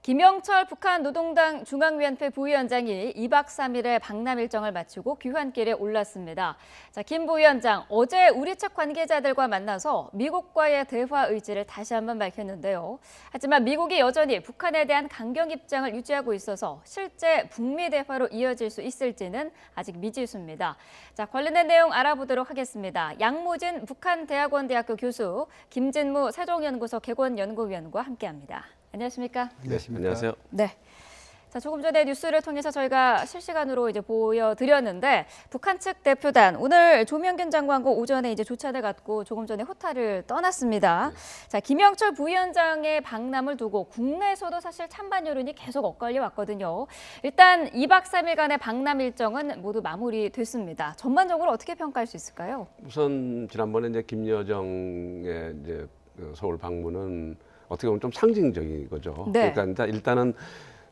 김영철 북한 노동당 중앙위원회 부위원장이 2박 3일의 방남 일정을 마치고 귀환길에 올랐습니다. 김 부위원장, 어제 우리 측 관계자들과 만나서 미국과의 대화 의지를 다시 한번 밝혔는데요. 하지만 미국이 여전히 북한에 대한 강경 입장을 유지하고 있어서 실제 북미 대화로 이어질 수 있을지는 아직 미지수입니다. 관련된 내용 알아보도록 하겠습니다. 양모진 북한대학원대학교 교수, 김진무 세종연구소 객원연구위원과 함께합니다. 안녕하십니까? 안녕하세요. 네. 조금 전에 뉴스를 통해서 저희가 실시간으로 보여드렸는데 북한 측 대표단 오늘 조명균 장관과 오전에 조찬을 갖고 조금 전에 호타를 떠났습니다. 김영철 부위원장의 방남을 두고 국내에서도 사실 찬반 여론이 계속 엇갈려 왔거든요. 일단 2박 3일간의 방남 일정은 모두 마무리됐습니다. 전반적으로 어떻게 평가할 수 있을까요? 우선 지난번에 김여정의 서울 방문은 어떻게 보면 좀 상징적인 거죠. 네. 그러니까 일단은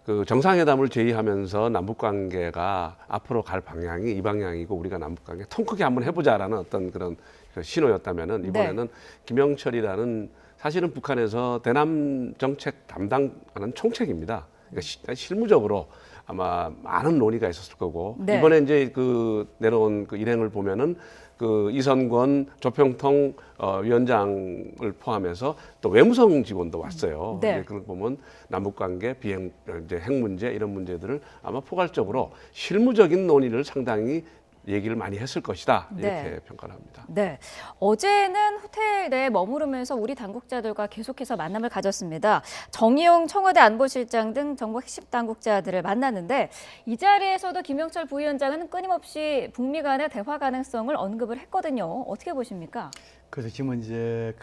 그 정상회담을 제의하면서 남북 관계가 앞으로 갈 방향이 이 방향이고 우리가 남북 관계 통 크게 한번 해보자라는 어떤 그런 신호였다면은 이번에는 김영철이라는 사실은 북한에서 대남 정책 담당하는 총책입니다. 그러니까 실무적으로 아마 많은 논의가 있었을 거고 이번에 그 내려온 그 일행을 보면은 그 이선권 조평통 위원장을 포함해서 또 외무성 직원도 왔어요. 그걸 보면 남북관계, 비핵, 핵 문제 이런 문제들을 아마 포괄적으로 실무적인 논의를 상당히 얘기를 많이 했을 것이다 이렇게 평가를 합니다. 네, 어제는 호텔 내에 머무르면서 우리 당국자들과 계속해서 만남을 가졌습니다. 정의용 청와대 안보실장 등 정부 핵심 당국자들을 만났는데 이 자리에서도 김영철 부위원장은 끊임없이 북미 간의 대화 가능성을 언급을 했거든요. 어떻게 보십니까? 그래서 지금 이제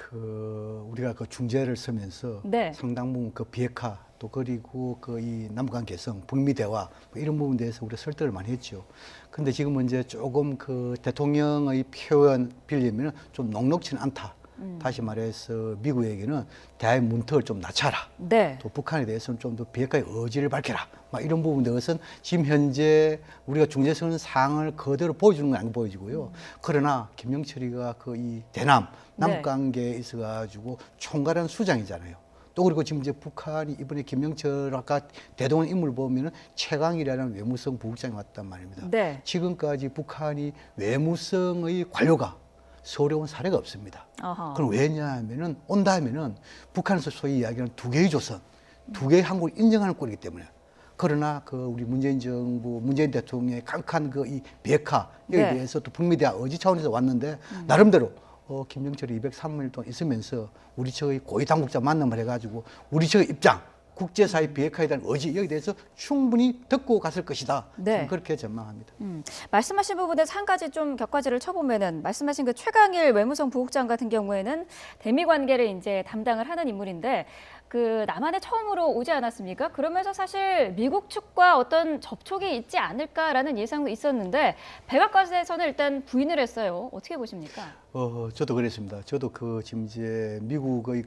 우리가 그 중재를 서면서 상당 부분 그 비핵화 또 그리고 그 이 남북한 개성, 북미 대화 이런 부분에 대해서 우리가 설득을 많이 했죠. 근데 지금은 이제 조금 그 대통령의 표현 빌리면 좀 녹록치는 않다. 다시 말해서 미국에게는 대화의 문턱을 좀 낮춰라. 또 북한에 대해서는 좀 더 비핵화의 의지를 밝혀라. 막 이런 부분에 대해서는 지금 현재 우리가 중재선 사항을 그대로 보여주는 건 안 보여지고요. 그러나 김영철이가 그 이 대남 남북관계에 있어가지고 총괄한 수장이잖아요. 또 그리고 지금 이제 북한이 이번에 김영철 아까 대동원 인물을 보면은 최강이라는 외무성 부국장이 왔단 말입니다. 지금까지 북한이 외무성의 관료가 서울에 온 사례가 없습니다. 그럼 왜냐하면은 온다 하면은 북한에서 소위 이야기하는 두 개의 조선, 두 개의 한국을 인정하는 꼴이기 때문에. 그러나 그 우리 문재인 정부, 문재인 대통령의 강력한 그 이 비핵화 여기에 대해서 또 북미 대화 의지 차원에서 왔는데 나름대로 김영철이 203일 동안 있으면서 우리 측의 고위 당국자 만남을 해가지고 우리 측의 입장, 국제사회 비핵화에 대한 의지 여기에 대해서 충분히 듣고 갔을 것이다. 그렇게 전망합니다. 말씀하신 부분에서 한 가지 좀 격과지를 쳐보면은 말씀하신 그 최강일 외무성 부국장 같은 경우에는 대미 관계를 담당을 하는 인물인데 그 남한에 처음으로 오지 않았습니까? 그러면서 사실 미국 측과 어떤 접촉이 있지 않을까라는 예상도 있었는데 백악관에서는 일단 부인을 했어요. 어떻게 보십니까? 저도 그랬습니다. 저도 지금 이제 미국의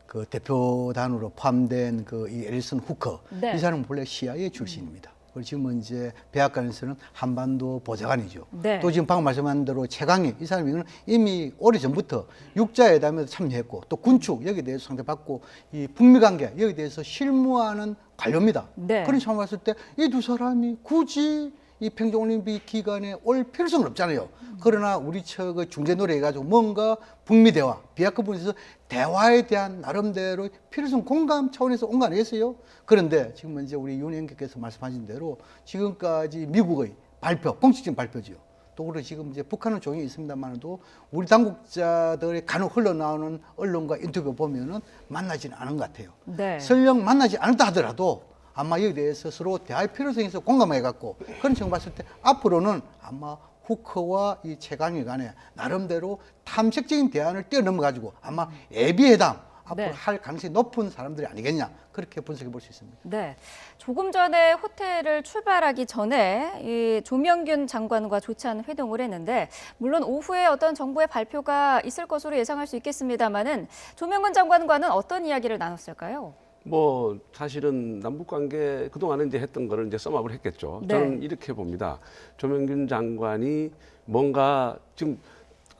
그 대표단으로 포함된 이 앨리슨 후커 이 사람은 본래 CIA 출신입니다. 그리고 지금은 이제 백악관에서는 한반도 보좌관이죠. 또 지금 방금 말씀한 대로 최강희 이 사람은 이미 오래전부터 육자회담에도 참여했고 또 군축 여기에 대해서 상대받고 이 북미 관계 여기에 대해서 실무하는 관료입니다. 그런 상황 봤을 때 이 두 사람이 굳이 이 평창올림픽 기간에 올 필요성은 없잖아요. 그러나 우리 측의 중재 노력해가지고 뭔가 북미 대화, 비핵화 부분에서 대화에 대한 나름대로 필요성 공감 차원에서 온 거 아니겠어요? 그런데 지금 이제 우리 윤 의원께서 말씀하신 대로 지금까지 미국의 발표, 공식적인 발표지요. 또 그리고 지금 이제 북한은 조용히 있습니다만도 우리 당국자들의 간혹 흘러나오는 언론과 인터뷰 보면은 만나지는 않은 것 같아요. 설령 만나지 않았다 하더라도 아마 여기에 대해서 서로 대화의 필요성에 있어 공감해갖고 그런 측면 봤을 때 앞으로는 아마 후커와 이 최강희 간에 나름대로 탐색적인 대안을 뛰어넘어가지고 아마 예비회담 앞으로 할 가능성이 높은 사람들이 아니겠냐 그렇게 분석해 볼 수 있습니다. 조금 전에 호텔을 출발하기 전에 이 조명균 장관과 조찬 회동을 했는데 물론 오후에 어떤 정부의 발표가 있을 것으로 예상할 수 있겠습니다만은 조명균 장관과는 어떤 이야기를 나눴을까요? 뭐 사실은 남북 관계 그동안에 이제 했던 거를 이제 썸업을 했겠죠. 저는 이렇게 봅니다. 조명균 장관이 뭔가 지금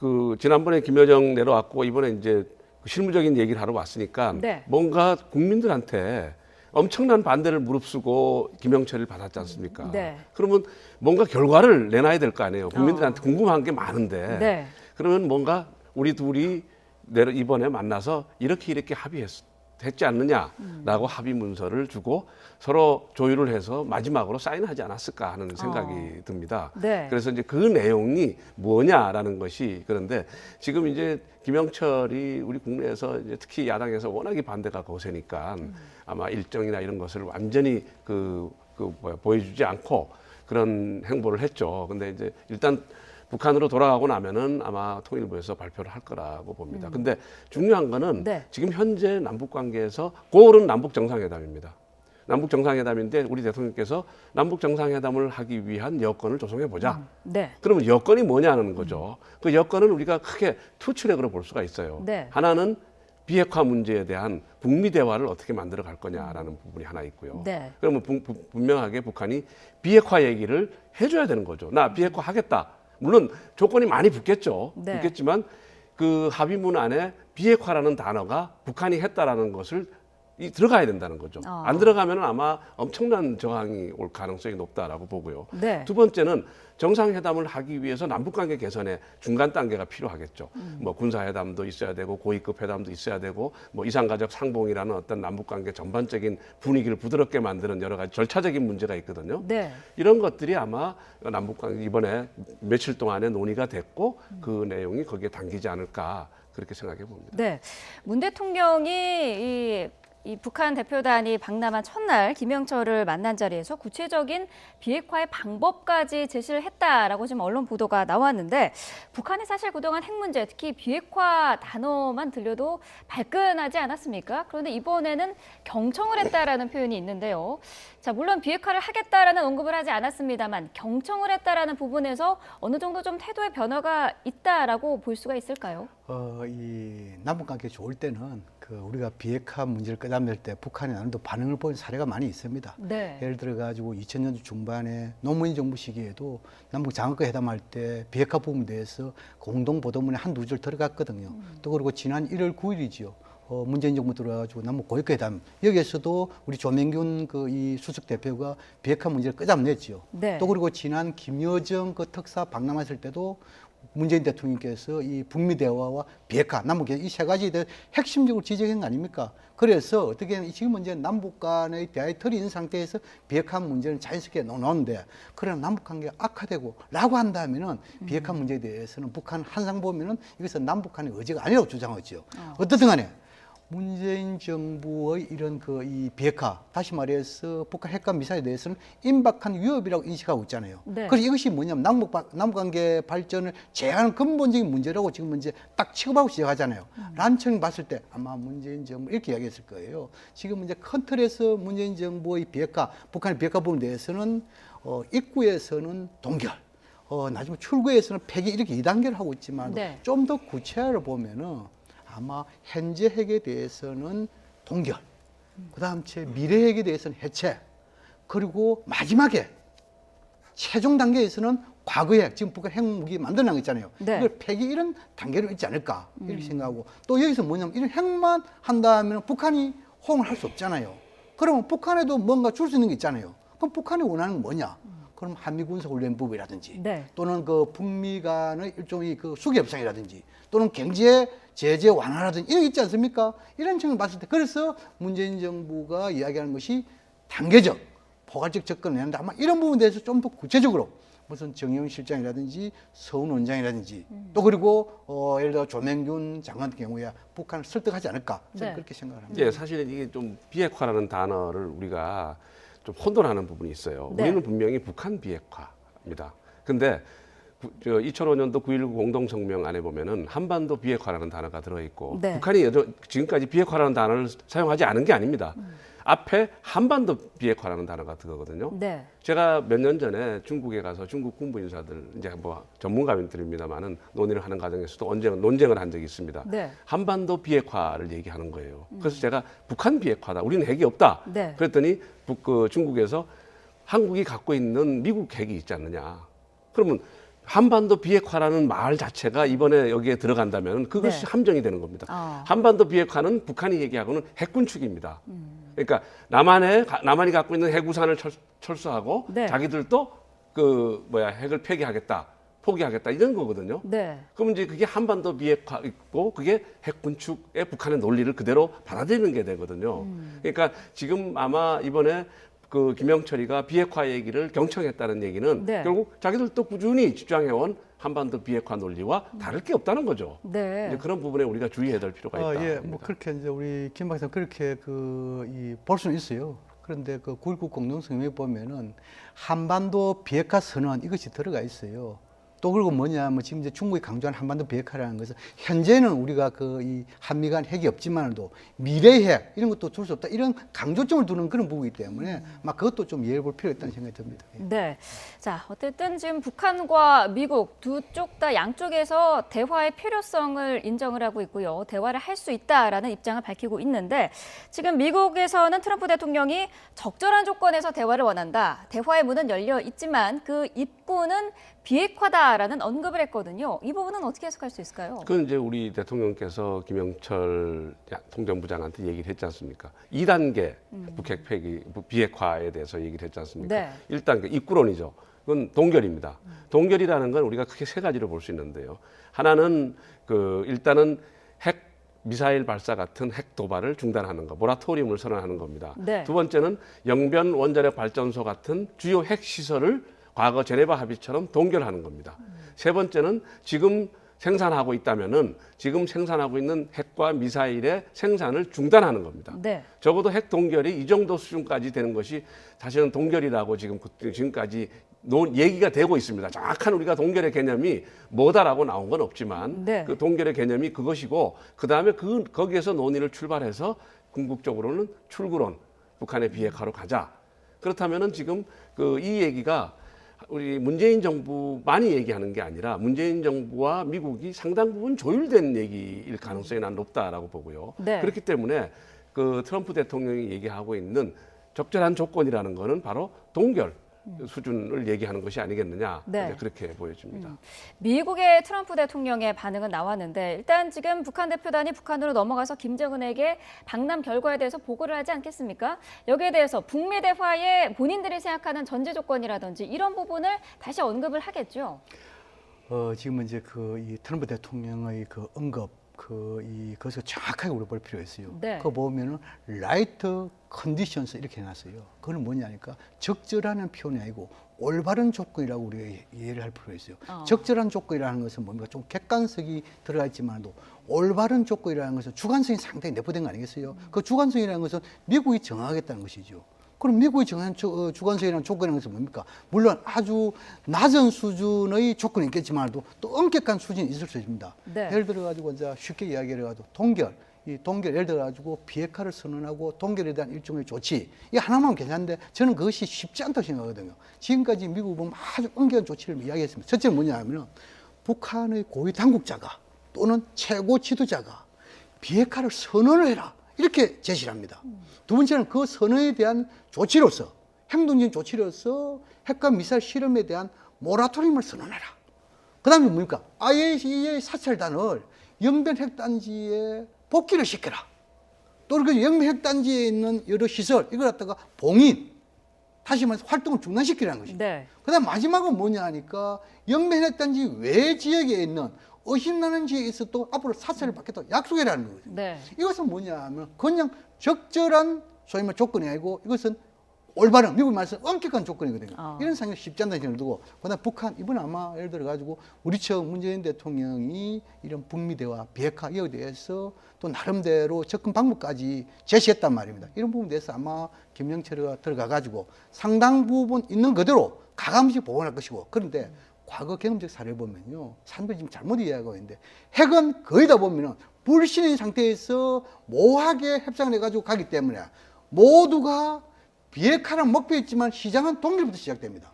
그 지난번에 김여정 내려왔고 이번에 이제 실무적인 얘기를 하러 왔으니까 뭔가 국민들한테 엄청난 반대를 무릅쓰고 김영철을 받았지 않습니까? 네. 그러면 뭔가 결과를 내놔야 될 거 아니에요. 국민들한테 궁금한 게 많은데 네. 그러면 뭔가 우리 둘이 이번에 만나서 이렇게 합의했지 않느냐라고 합의 문서를 주고 서로 조율을 해서 마지막으로 사인하지 않았을까 하는 생각이 듭니다. 네. 그래서 이제 그 내용이 뭐냐라는 것이 그런데 지금 이제 김영철이 우리 국내에서 이제 특히 야당에서 워낙에 반대가 거세니까 아마 일정이나 이런 것을 완전히 보여주지 않고 그런 행보를 했죠. 근데 이제 일단 북한으로 돌아가고 나면은 아마 통일부에서 발표를 할 거라고 봅니다. 근데 중요한 거는 네. 지금 현재 남북 관계에서 고을은 남북 정상회담입니다. 남북 정상회담인데 우리 대통령께서 남북 정상회담을 하기 위한 여건을 조성해 보자. 네. 그러면 여건이 뭐냐는 거죠. 그 여건은 우리가 크게 투 트랙으로 볼 수가 있어요. 네. 하나는 비핵화 문제에 대한 북미 대화를 어떻게 만들어 갈 거냐라는 부분이 하나 있고요. 네. 그러면 분명하게 북한이 비핵화 얘기를 해줘야 되는 거죠. 나 비핵화 하겠다. 물론 조건이 많이 붙겠죠. 네. 붙겠지만 그 합의문 안에 비핵화라는 단어가 북한이 했다라는 것을 들어가야 된다는 거죠. 안 들어가면 아마 엄청난 저항이 올 가능성이 높다라고 보고요. 네. 두 번째는 정상회담을 하기 위해서 남북관계 개선의 중간 단계가 필요하겠죠. 뭐 군사회담도 있어야 되고 고위급 회담도 있어야 되고 뭐 이상가족 상봉이라는 어떤 남북관계 전반적인 분위기를 부드럽게 만드는 여러 가지 절차적인 문제가 있거든요. 네. 이런 것들이 아마 남북관계 이번에 며칠 동안에 논의가 됐고 그 내용이 거기에 담기지 않을까 그렇게 생각해 봅니다. 네. 문 대통령이 이 북한 대표단이 방남한 첫날 김영철을 만난 자리에서 구체적인 비핵화의 방법까지 제시를 했다라고 지금 언론 보도가 나왔는데 북한이 사실 그동안 핵 문제, 특히 비핵화 단어만 들려도 발끈하지 않았습니까? 그런데 이번에는 경청을 했다라는 표현이 있는데요. 자, 물론 비핵화를 하겠다라는 언급을 하지 않았습니다만 경청을 했다라는 부분에서 어느 정도 좀 태도의 변화가 있다라고 볼 수가 있을까요? 이 남북관계 좋을 때는 우리가 비핵화 문제를 끄집낼 때 북한이 나는 또 반응을 보인 사례가 많이 있습니다. 네. 예를 들어 가지고 2000년대 중반에 노무현 정부 시기에도 남북 장관급 회담할 때 비핵화 부분에 대해서 공동 보도문에 한두 줄 들어갔거든요. 또 그리고 지난 1월 9일이지요. 문재인 정부 들어가지고 남북 고위급 회담 여기에서도 우리 조명균 이 수석 대표가 비핵화 문제를 끄집냈지요. 네. 또 그리고 지난 김여정 특사 방남했을 때도 문재인 대통령께서 이 북미 대화와 비핵화, 남북 이 세 가지에 대해 핵심적으로 지적한 거 아닙니까? 그래서 어떻게 지금 이제 남북 간의 대화의 틀이 있는 상태에서 비핵화 문제는 자연스럽게 놓는데 그러나 남북 관계가 악화되고 라고 한다면은 비핵화 문제에 대해서는 북한 한상 보면은 이것은 남북 간의 의제가 아니라고 주장하죠. 어떻든 간에 문재인 정부의 이런 이 비핵화, 다시 말해서 북한 핵과 미사일에 대해서는 임박한 위협이라고 인식하고 있잖아요. 네. 그래서 이것이 뭐냐면 남북관계 발전을 제한하는 근본적인 문제라고 지금 이제 딱 취급하고 시작하잖아요. 란청이 봤을 때 아마 문재인 정부 이렇게 이야기했을 거예요. 지금 이제 큰 틀에서 문재인 정부의 비핵화, 북한의 비핵화 부분에 대해서는 입구에서는 동결, 나중에 출구에서는 폐기 이렇게 2단계를 하고 있지만 네. 좀 더 구체화를 보면은 아마 현재 핵에 대해서는 동결, 그다음 미래 핵에 대해서는 해체, 그리고 마지막에 최종 단계에서는 과거의 핵, 지금 북한 핵무기 만들어낸 거 있잖아요. 네. 이걸 폐기 이런 단계로 있지 않을까 이렇게 생각하고 또 여기서 뭐냐면 이런 핵만 한다면 북한이 호응을 할 수 없잖아요. 그러면 북한에도 뭔가 줄 수 있는 게 있잖아요. 그럼 북한이 원하는 건 뭐냐? 그럼 한미군사훈련부이라든지 네. 또는 북미 간의 일종의 수교 협상이라든지 또는 경제 제재 완화라든지 이런 게 있지 않습니까? 이런 측면을 봤을 때 그래서 문재인 정부가 이야기하는 것이 단계적, 포괄적 접근을 내는데 아마 이런 부분에 대해서 좀 더 구체적으로 무슨 정의용 실장이라든지 서훈 원장이라든지 또 그리고 예를 들어 조명균 장관 같은 경우에 북한을 설득하지 않을까 저는 네. 그렇게 생각을 합니다. 예, 사실은 이게 좀 비핵화라는 단어를 우리가 좀 혼돈하는 부분이 있어요. 네. 우리는 분명히 북한 비핵화입니다. 근데 2005년도 9.19 공동성명 안에 보면은 한반도 비핵화라는 단어가 들어있고 네. 북한이 지금까지 비핵화라는 단어를 사용하지 않은 게 아닙니다. 앞에 한반도 비핵화라는 단어가 들어거든요. 네. 제가 몇 년 전에 중국에 가서 중국 군부 인사들 이제 뭐 전문가들입니다만은 논의를 하는 과정에서도 논쟁을 한 적이 있습니다. 네. 한반도 비핵화를 얘기하는 거예요. 그래서 제가 북한 비핵화다. 우리는 핵이 없다. 네. 그랬더니 중국에서 한국이 갖고 있는 미국 핵이 있지 않느냐. 그러면 한반도 비핵화라는 말 자체가 이번에 여기에 들어간다면 그것이 네. 함정이 되는 겁니다. 한반도 비핵화는 북한이 얘기하고는 핵 군축입니다. 그러니까 남한이 갖고 있는 핵우산을 철수하고 네. 자기들도 핵을 폐기하겠다, 포기하겠다 이런 거거든요. 네. 그럼 이제 그게 한반도 비핵화 있고 그게 핵 군축의 북한의 논리를 그대로 받아들이는 게 되거든요. 그러니까 지금 아마 이번에 김영철이가 비핵화 얘기를 경청했다는 얘기는 네. 결국 자기들도 꾸준히 주장해온 한반도 비핵화 논리와 다를 게 없다는 거죠. 네. 이제 그런 부분에 우리가 주의해야 될 필요가 있다. 예, 뭐 그렇게 이제 우리 김 박사님 그렇게 볼 수는 있어요. 그런데 9.19 공동성명에 보면은 한반도 비핵화 선언 이것이 들어가 있어요. 또 그리고 뭐냐면 지금 이제 중국이 강조한 한반도 비핵화라는 것은 현재는 우리가 이 한미 간 핵이 없지만도 미래 핵 이런 것도 둘 수 없다 이런 강조점을 두는 그런 부분이기 때문에 막 그것도 좀 이해해 볼 필요가 있다는 생각이 듭니다. 네. 자, 어쨌든 지금 북한과 미국 두 쪽 다 양쪽에서 대화의 필요성을 인정을 하고 있고요. 대화를 할 수 있다라는 입장을 밝히고 있는데 지금 미국에서는 트럼프 대통령이 적절한 조건에서 대화를 원한다. 대화의 문은 열려 있지만 그 입구는 비핵화다라는 언급을 했거든요. 이 부분은 어떻게 해석할 수 있을까요? 그건 이제 우리 대통령께서 김영철 통전부장한테 얘기를 했지 않습니까? 2단계 북핵 폐기, 비핵화에 대해서 얘기를 했지 않습니까? 네. 1단계 입구론이죠. 그건 동결입니다. 동결이라는 건 우리가 크게 세 가지로 볼 수 있는데요. 하나는 일단은 핵 미사일 발사 같은 핵 도발을 중단하는 거, 모라토리움을 선언하는 겁니다. 네. 두 번째는 영변 원자력 발전소 같은 주요 핵 시설을 과거 제네바 합의처럼 동결하는 겁니다. 세 번째는 지금 생산하고 있다면은 지금 생산하고 있는 핵과 미사일의 생산을 중단하는 겁니다. 네. 적어도 핵 동결이 이 정도 수준까지 되는 것이 사실은 동결이라고 지금까지 얘기가 되고 있습니다. 정확한 우리가 동결의 개념이 뭐다라고 나온 건 없지만 네. 그 동결의 개념이 그것이고 그다음에 거기에서 논의를 출발해서 궁극적으로는 출구론, 북한의 비핵화로 가자. 그렇다면은 지금 이 얘기가 우리 문재인 정부 많이 얘기하는 게 아니라 문재인 정부와 미국이 상당 부분 조율된 얘기일 가능성이 난 높다라고 보고요. 네. 그렇기 때문에 트럼프 대통령이 얘기하고 있는 적절한 조건이라는 거는 바로 동결 수준을 얘기하는 것이 아니겠느냐. 네. 그렇게 보여집니다. 미국의 트럼프 대통령의 반응은 나왔는데 일단 지금 북한 대표단이 북한으로 넘어가서 김정은에게 방남 결과에 대해서 보고를 하지 않겠습니까? 여기에 대해서 북미 대화에 본인들이 생각하는 전제 조건이라든지 이런 부분을 다시 언급을 하겠죠. 지금은 이제 이 트럼프 대통령의 언급 그것을 정확하게 우리 볼 필요가 있어요. 네. 그거 보면은 right conditions 이렇게 해놨어요. 그건 뭐냐니까 적절하는 표현이 아니고 올바른 조건이라고 우리가 이해를 할 필요가 있어요. 적절한 조건이라는 것은 뭡니까? 좀 객관성이 들어가 있지만도 올바른 조건이라는 것은 주관성이 상당히 내포된 거 아니겠어요? 그 주관성이라는 것은 미국이 정하겠다는 것이죠. 그럼 미국이 정한 주관성이라는 조건이라는 것은 뭡니까? 물론 아주 낮은 수준의 조건이 있겠지만도 또 엄격한 수준이 있을 수 있습니다. 네. 예를 들어가지고 이제 쉽게 이야기를 해가지고 동결 예를 들어가지고 비핵화를 선언하고 동결에 대한 일종의 조치 이 하나만 괜찮은데 저는 그것이 쉽지 않다고 생각하거든요. 지금까지 미국 보면 아주 엄격한 조치를 이야기했습니다. 첫째는 뭐냐면 북한의 고위 당국자가 또는 최고 지도자가 비핵화를 선언을 해라. 이렇게 제시를 합니다. 두 번째는 그 선언에 대한 조치로서 행동적인 조치로서 핵과 미사일 실험에 대한 모라토리움을 선언해라. 그 다음에 뭡니까? IAEA 사찰단을 영변 핵단지에 복귀를 시켜라. 또 그 영변 핵단지에 있는 여러 시설 이걸 갖다가 봉인 다시 말해서 활동을 중단시키라는 것입니다. 네. 그 다음 마지막은 뭐냐 하니까 영변 핵단지 외 지역에 있는 의심나는 지역에 있어도 앞으로 사찰을 받겠다고 약속해라는 거죠. 네. 이것은 뭐냐 하면 그냥 적절한 소위 말 조건이 아니고 이것은 올바른 미국 말씀 엄격한 조건이거든요. 이런 상황이 쉽지 않다는 생각을 두고 그다음 북한 이번 아마 예를 들어 가지고 우리 측 문재인 대통령이 이런 북미 대화 비핵화 이에 대해서 또 나름대로 접근 방법까지 제시했단 말입니다. 이런 부분에 대해서 아마 김영철이가 들어가 가지고 상당 부분 있는 그대로 가감없이 보완할 것이고 그런데 과거 경험적 사례 보면요. 사람들이 지금 잘못 이해하고 있는데 핵은 거의 다 보면은 불신의 상태에서 모호하게 협상을 해가지고 가기 때문에 모두가 비핵화란 목표에 있지만 시장은 동결부터 시작됩니다.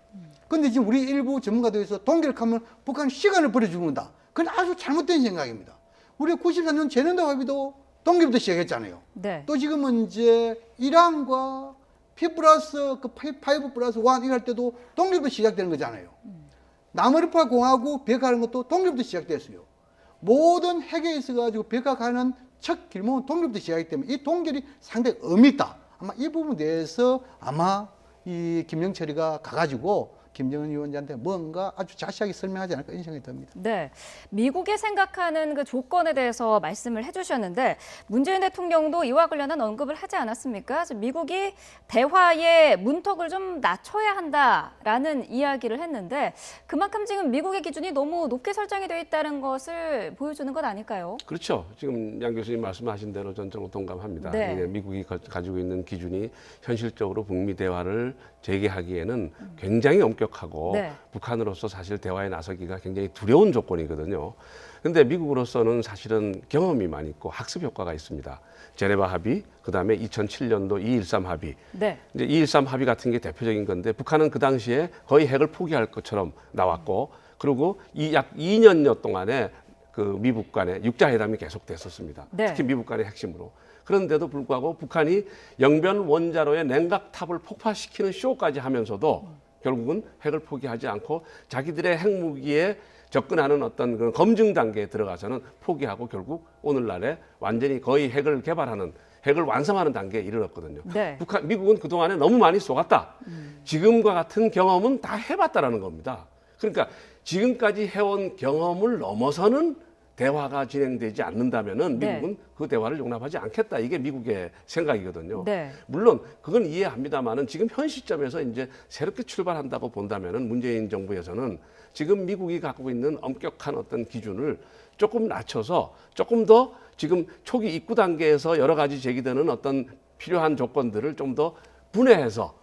그런데 지금 우리 일부 전문가들에서 동결하면 북한 시간을 버려 죽는다. 그건 아주 잘못된 생각입니다. 우리가 94년 제넨더 합의도 동결부터 시작했잖아요. 네. 또 지금은 이제 이란과 P 플러스 5 플러스 1 이거 할 때도 동결부터 시작되는 거잖아요. 남아프리카 공화국 비핵화하는 것도 동결부터 시작됐어요. 모든 핵에 있어가지고 비핵화하는 첫 길목은 동결부터 시작하기 때문에 이 동결이 상당히 의미 있다. 아마 이 부분에 대해서 아마 이 김영철이가 가가지고 김정은 위원장한테 뭔가 아주 자세하게 설명하지 않을까 이런 생각이 듭니다. 네, 미국이 생각하는 그 조건에 대해서 말씀을 해주셨는데 문재인 대통령도 이와 관련한 언급을 하지 않았습니까? 미국이 대화의 문턱을 좀 낮춰야 한다라는 이야기를 했는데 그만큼 지금 미국의 기준이 너무 높게 설정이 되어 있다는 것을 보여주는 것 아닐까요? 그렇죠. 지금 양 교수님 말씀하신 대로 전적으로 동감합니다. 네. 이게 미국이 가지고 있는 기준이 현실적으로 북미 대화를 재개하기에는 굉장히 엄격하고 네. 북한으로서 사실 대화에 나서기가 굉장히 두려운 조건이거든요. 근데 미국으로서는 사실은 경험이 많이 있고 학습 효과가 있습니다. 제네바 합의, 그다음에 2007년도 2.13 합의. 네. 이제 2.13 합의 같은 게 대표적인 건데 북한은 그 당시에 거의 핵을 포기할 것처럼 나왔고 그리고 약 2년여 동안에 그 미북 간의 육자회담이 계속됐었습니다. 네. 특히 미북 간의 핵심으로. 그런데도 불구하고 북한이 영변 원자로의 냉각탑을 폭파시키는 쇼까지 하면서도 결국은 핵을 포기하지 않고 자기들의 핵무기에 접근하는 어떤 그런 검증 단계에 들어가서는 포기하고 결국 오늘날에 완전히 거의 핵을 개발하는 핵을 완성하는 단계에 이르렀거든요. 네. 미국은 그동안에 너무 많이 쏘갔다. 지금과 같은 경험은 다 해봤다라는 겁니다. 그러니까 지금까지 해온 경험을 넘어서는 대화가 진행되지 않는다면은 네. 미국은 그 대화를 용납하지 않겠다. 이게 미국의 생각이거든요. 네. 물론 그건 이해합니다만은 지금 현 시점에서 이제 새롭게 출발한다고 본다면은 문재인 정부에서는 지금 미국이 갖고 있는 엄격한 어떤 기준을 조금 낮춰서 조금 더 지금 초기 입구 단계에서 여러 가지 제기되는 어떤 필요한 조건들을 좀 더 분해해서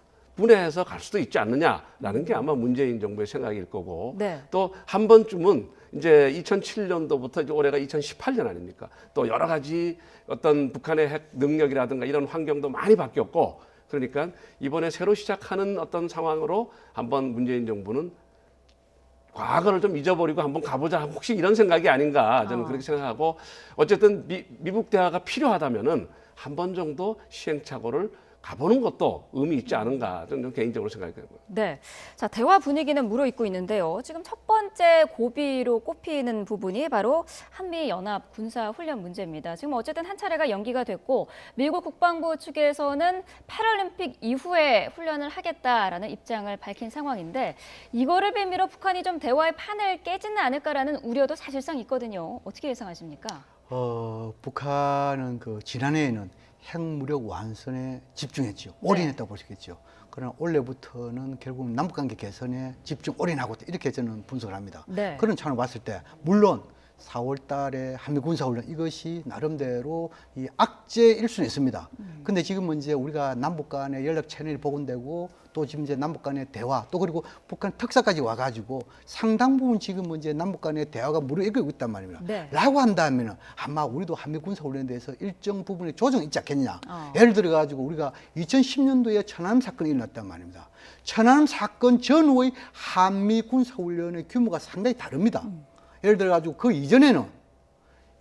갈 수도 있지 않느냐라는 게 아마 문재인 정부의 생각일 거고 네. 또 한 번쯤은 이제 2007년도부터 이제 올해가 2018년 아닙니까? 또 여러 가지 어떤 북한의 핵 능력이라든가 이런 환경도 많이 바뀌었고 그러니까 이번에 새로 시작하는 어떤 상황으로 한번 문재인 정부는 과거를 좀 잊어버리고 한번 가보자. 혹시 이런 생각이 아닌가 저는 그렇게 생각하고 어쨌든 미북 대화가 필요하다면은 한 번 정도 시행착오를 가보는 것도 의미 있지 않은가 저는 개인적으로 생각해요. 네, 자 대화 분위기는 무르익고 있는데요. 지금 첫 번째 고비로 꼽히는 부분이 바로 한미 연합 군사 훈련 문제입니다. 지금 어쨌든 한 차례가 연기가 됐고 미국 국방부 측에서는 패럴림픽 이후에 훈련을 하겠다라는 입장을 밝힌 상황인데 이거를 빌미로 북한이 좀 대화의 판을 깨지는 않을까라는 우려도 사실상 있거든요. 어떻게 예상하십니까? 북한은 그 지난해에는 핵무력 완선에 집중했죠. 올인했다고 볼 수 있겠죠. 그러나 올해부터는 결국 남북관계 개선에 집중 올인하고 있다. 이렇게 저는 분석을 합니다. 네. 그런 차원을 봤을 때 물론 4월 달에 한미 군사훈련 이것이 나름대로 이 악재일 수는 있습니다. 근데 지금은 이제 우리가 남북 간의 연락 채널이 복원되고 또 지금 이제 남북 간의 대화 또 그리고 북한 특사까지 와가지고 상당 부분 지금 이제 남북 간의 대화가 무르익고 있단 말입니다. 네. 라고 한다면은 아마 우리도 한미 군사훈련에 대해서 일정 부분의 조정이 있지 않겠냐. 예를 들어 가지고 우리가 2010년도에 천안함 사건이 일어났단 말입니다. 천안함 사건 전후의 한미 군사훈련의 규모가 상당히 다릅니다. 예를 들어 가지고 그 이전에는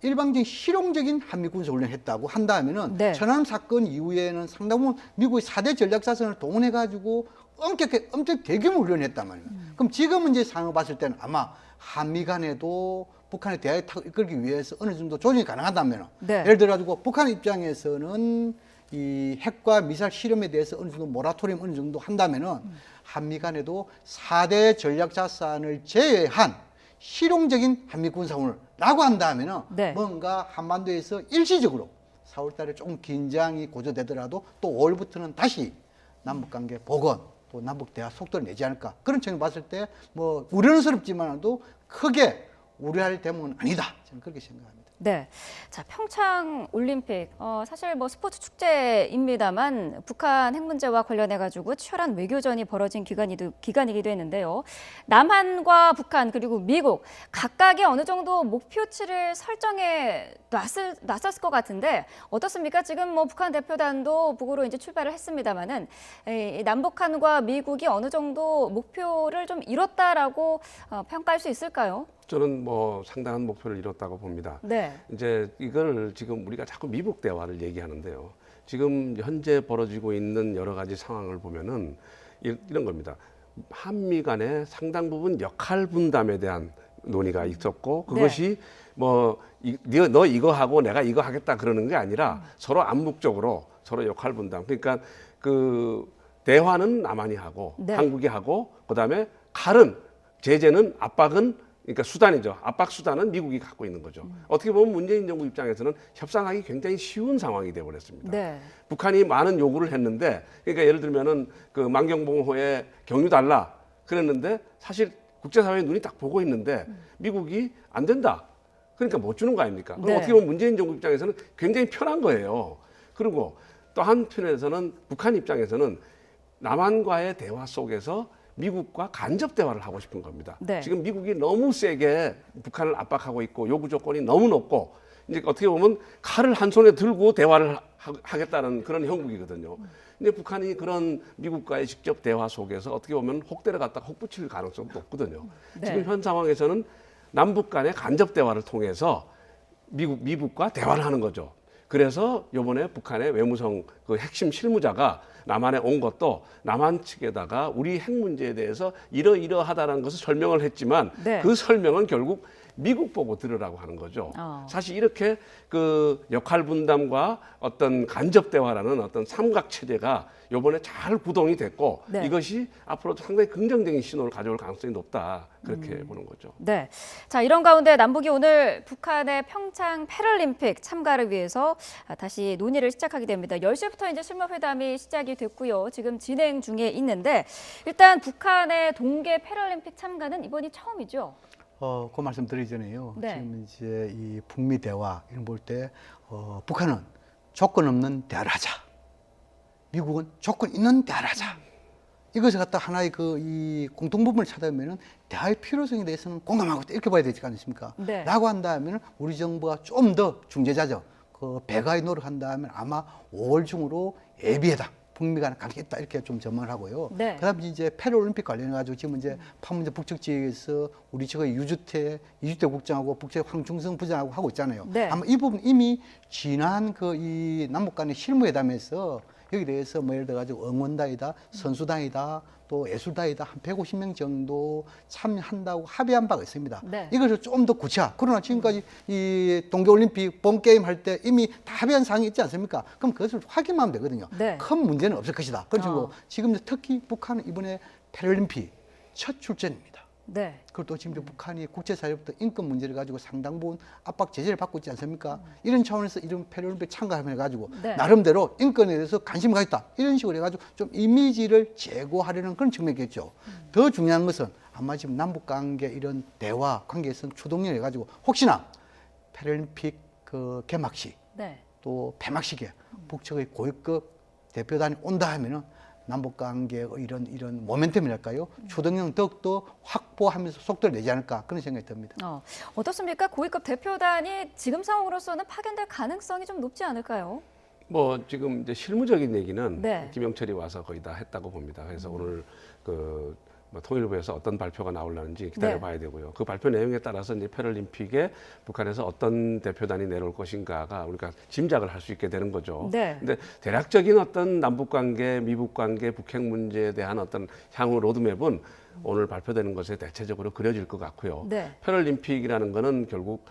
일방적인 실용적인 한미 군사훈련을 했다고 한다면은 네. 천안함 사건 이후에는 상당 부분 미국의 4대 전략자산을 동원해 가지고 엄청 대규모 훈련을 했단 말입니다. 그럼 지금 이제 상황을 봤을 때는 아마 한미 간에도 북한의 대화에 이끌기 위해서 어느 정도 조정이 가능하다면 네. 예를 들어 가지고 북한 입장에서는 이 핵과 미사일 실험에 대해서 어느 정도 모라토리움 어느 정도 한다면은 한미 간에도 4대 전략자산을 제외한 실용적인 한미 군사훈련이라고 한다면은 네. 뭔가 한반도에서 일시적으로 4월 달에 조금 긴장이 고조되더라도 또 5월부터는 다시 남북관계 복원 또 남북대화 속도를 내지 않을까 그런 측면을 봤을 때 뭐 우려스럽지만도 크게 우려할 대목은 아니다 저는 그렇게 생각합니다. 네, 자 평창 올림픽 사실 뭐 스포츠 축제입니다만 북한 핵 문제와 관련해 가지고 치열한 외교전이 벌어진 기간이기도 했는데요. 남한과 북한 그리고 미국 각각의 어느 정도 목표치를 설정해 놨었을 것 같은데 어떻습니까? 지금 뭐 북한 대표단도 북으로 이제 출발을 했습니다만은 남북한과 미국이 어느 정도 목표를 좀 이뤘다라고 평가할 수 있을까요? 저는 뭐 상당한 목표를 이뤘다고 봅니다. 네. 이제 이걸 지금 우리가 자꾸 미북 대화를 얘기하는데요. 지금 현재 벌어지고 있는 여러 가지 상황을 보면은 이런 겁니다. 한미 간에 상당 부분 역할 분담에 대한 논의가 있었고 그것이 뭐 너 이거 하고 내가 이거 하겠다 그러는 게 아니라 서로 암묵적으로 서로 역할 분담. 그러니까 그 대화는 남한이 하고 네. 한국이 하고 그다음에 칼은 제재는 압박은 그러니까 수단이죠. 압박 수단은 미국이 갖고 있는 거죠. 어떻게 보면 문재인 정부 입장에서는 협상하기 굉장히 쉬운 상황이 되어버렸습니다. 네. 북한이 많은 요구를 했는데, 그러니까 예를 들면은 그 만경봉호에 경유 달라 그랬는데 사실 국제사회의 눈이 딱 보고 있는데 미국이 안 된다. 그러니까 못 주는 거 아닙니까? 그럼 네. 어떻게 보면 문재인 정부 입장에서는 굉장히 편한 거예요. 그리고 또 한편에서는 북한 입장에서는 남한과의 대화 속에서 미국과 간접 대화를 하고 싶은 겁니다. 네. 지금 미국이 너무 세게 북한을 압박하고 있고 요구 조건이 너무 높고 이제 어떻게 보면 칼을 한 손에 들고 대화를 하겠다는 그런 형국이거든요. 근데 북한이 그런 미국과의 직접 대화 속에서 어떻게 보면 혹대를 갖다가 혹붙일 가능성도 높거든요. 네. 지금 현 상황에서는 남북 간의 간접 대화를 통해서 미국과 대화를 하는 거죠. 그래서 이번에 북한의 외무성 그 핵심 실무자가 남한에 온 것도 남한 측에다가 우리 핵 문제에 대해서 이러이러하다는 것을 설명을 했지만 네. 그 설명은 결국 미국 보고 들으라고 하는 거죠. 사실 이렇게 그 역할 분담과 어떤 간접 대화라는 어떤 삼각 체제가 이번에 잘 구동이 됐고 네. 이것이 앞으로도 상당히 긍정적인 신호를 가져올 가능성이 높다 그렇게 보는 거죠. 네. 자, 이런 가운데 남북이 오늘 북한의 평창 패럴림픽 참가를 위해서 다시 논의를 시작하게 됩니다. 10시부터 이제 실무회담이 시작이 됐고요. 지금 진행 중에 있는데 일단 북한의 동계 패럴림픽 참가는 이번이 처음이죠. 그 말씀 드리기 전에요. 네. 지금 이제 이 북미 대화 이런 볼 때 북한은 조건 없는 대화를 하자. 미국은 조건 있는 대화를 하자. 이것을 갖다 하나의 이 공통 부분을 찾아보면은 대화의 필요성에 대해서는 공감하고 있다. 이렇게 봐야 되지 않습니까? 네. 라고 한다면 우리 정부가 좀 더 중재자죠. 그 배가의 노력한다면 아마 5월 중으로 예비회담. 북미 간에 가겠다 이렇게 좀 전망을 하고요. 네. 그다음에 이제 패럴림픽 관련해 가지고 지금 이제 판문점 북측 지역에서 우리 측의 이주태 국장하고 북측 황중성 부장하고 하고 있잖아요. 네. 아마 이 부분 이미 지난 이 남북 간의 실무회담에서 여기 대해서 뭐 예를 들어 가지고 응원단이다, 선수단이다, 또 예술단이다 한 150명 정도 참여한다고 합의한 바가 있습니다. 네. 이것을 좀 더 구체화. 그러나 지금까지 이 동계올림픽 본 게임 할 때 이미 다 합의한 사항이 있지 않습니까? 그럼 그것을 확인하면 되거든요. 네. 큰 문제는 없을 것이다. 그리고 지금 특히 북한은 이번에 패럴림픽 첫 출전입니다. 네. 그리고 또 지금 북한이 국제사회부터 인권 문제를 가지고 상당 부분 압박 제재를 받고 있지 않습니까? 이런 차원에서 이런 패럴림픽 참가하면 가지고 네. 나름대로 인권에 대해서 관심을 가졌다. 이런 식으로 해가지고 좀 이미지를 제고하려는 그런 측면이겠죠. 더 중요한 것은 아마 지금 남북 관계 이런 대화 관계에서 추동력 해가지고 혹시나 패럴림픽 그 개막식 네. 또 폐막식에 북측의 고위급 대표단이 온다 하면은 남북 관계의 이런 모멘텀이랄까요? 추동력 더욱더 확보하면서 속도를 내지 않을까 그런 생각이 듭니다. 어떻습니까? 고위급 대표단이 지금 상황으로서는 파견될 가능성이 좀 높지 않을까요? 뭐 지금 이제 실무적인 얘기는 네. 김영철이 와서 거의 다 했다고 봅니다. 그래서 오늘 뭐 통일부에서 어떤 발표가 나오려는지 기다려봐야 되고요. 그 발표 내용에 따라서 이제 패럴림픽에 북한에서 어떤 대표단이 내려올 것인가가 우리가 짐작을 할 수 있게 되는 거죠. 네. 근데 대략적인 어떤 남북 관계, 미북 관계, 북핵 문제에 대한 어떤 향후 로드맵은 오늘 발표되는 것에 대체적으로 그려질 것 같고요. 네. 패럴림픽이라는 거는 결국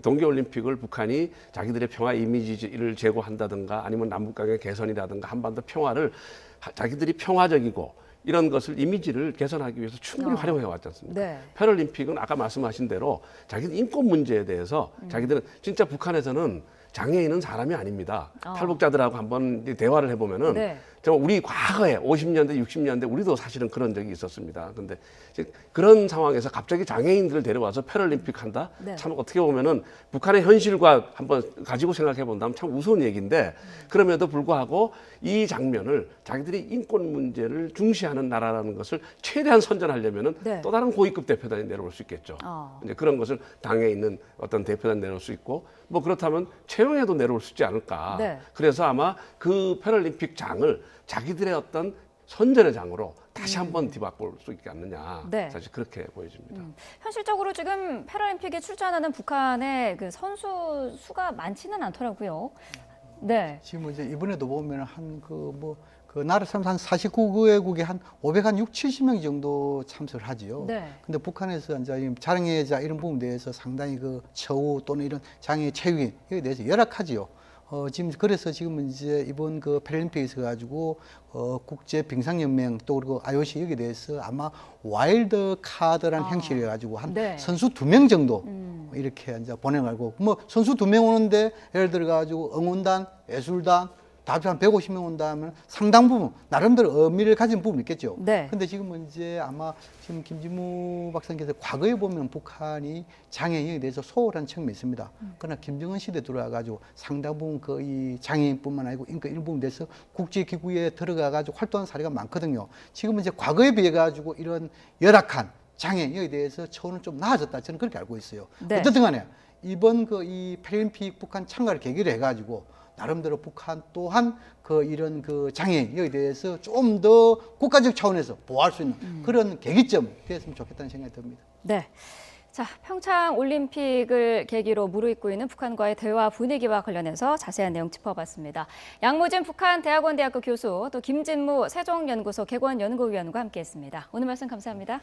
동계올림픽을 북한이 자기들의 평화 이미지를 제고한다든가 아니면 남북관계 개선이라든가 한반도 평화를 자기들이 평화적이고 이런 것을 이미지를 개선하기 위해서 충분히 활용해 왔지 않습니까? 네. 패럴림픽은 아까 말씀하신 대로 자기들 인권 문제에 대해서 자기들은 진짜 북한에서는 장애인은 사람이 아닙니다. 탈북자들하고 한번 대화를 해보면은 네. 정말 우리 과거에 50년대, 60년대 우리도 사실은 그런 적이 있었습니다. 근데 그런 상황에서 갑자기 장애인들을 데려와서 패럴림픽 한다? 네. 참 어떻게 보면은 북한의 현실과 한번 가지고 생각해 본다면 참 우스운 얘기인데 그럼에도 불구하고 이 장면을 자기들이 인권 문제를 중시하는 나라라는 것을 최대한 선전하려면은 네. 또 다른 고위급 대표단이 내려올 수 있겠죠. 이제 그런 것을 당에 있는 어떤 대표단 내려올 수 있고 뭐 그렇다면 채용에도 내려올 수 있지 않을까. 네. 그래서 아마 그 패럴림픽 장을 자기들의 어떤 선전의 장으로 다시 한번 뒤바꿀 수 있지 않느냐. 네. 사실 그렇게 보여집니다. 현실적으로 지금 패럴림픽에 출전하는 북한의 그 선수 수가 많지는 않더라고요. 네. 지금 이제 이번에도 보면 그 나라 한 49개국에 한 70명 정도 참석을 하지요. 네. 근데 북한에서 이제 장애자 이런 부분에 대해서 상당히 그 처우 또는 이런 장애 체육인에 대해서 열악하지요. 지금 그래서 지금 이제 이번 그 패럴림픽에 있어 가지고 국제 빙상연맹 또 그리고 IOC 여기에 대해서 아마 와일드 카드라는 형식을 해가지고 한 네. 선수 2명 정도 이렇게 이제 보내가지고 뭐 선수 2명 오는데 예를 들어 가지고 응원단, 예술단 다 합쳐 한 150명 온다면 상당 부분 나름대로 의미를 가진 부분이 있겠죠. 네. 근데 지금은 이제 아마 지금 김진무 박사님께서 과거에 보면 북한이 장애인에 대해서 소홀한 측면이 있습니다. 그러나 김정은 시대 들어와가지고 상당 부분 이 장애인뿐만 아니고 인권 일부분에 대해서 국제기구에 들어가가지고 활동한 사례가 많거든요. 지금은 이제 과거에 비해 가지고 이런 열악한 장애인에 대해서 처우는 좀 나아졌다. 저는 그렇게 알고 있어요. 네. 어쨌든 간에 이번 이 패럴림픽 북한 참가를 계기로 해가지고 나름대로 북한 또한 이런 장애인에 대해서 좀 더 국가적 차원에서 보호할 수 있는 그런 계기점이 됐으면 좋겠다는 생각이 듭니다. 네. 자, 평창 올림픽을 계기로 무르익고 있는 북한과의 대화 분위기와 관련해서 자세한 내용 짚어봤습니다. 양무진 북한대학원대학교 교수, 또 김진무 세종연구소 객원연구위원과 함께했습니다. 오늘 말씀 감사합니다.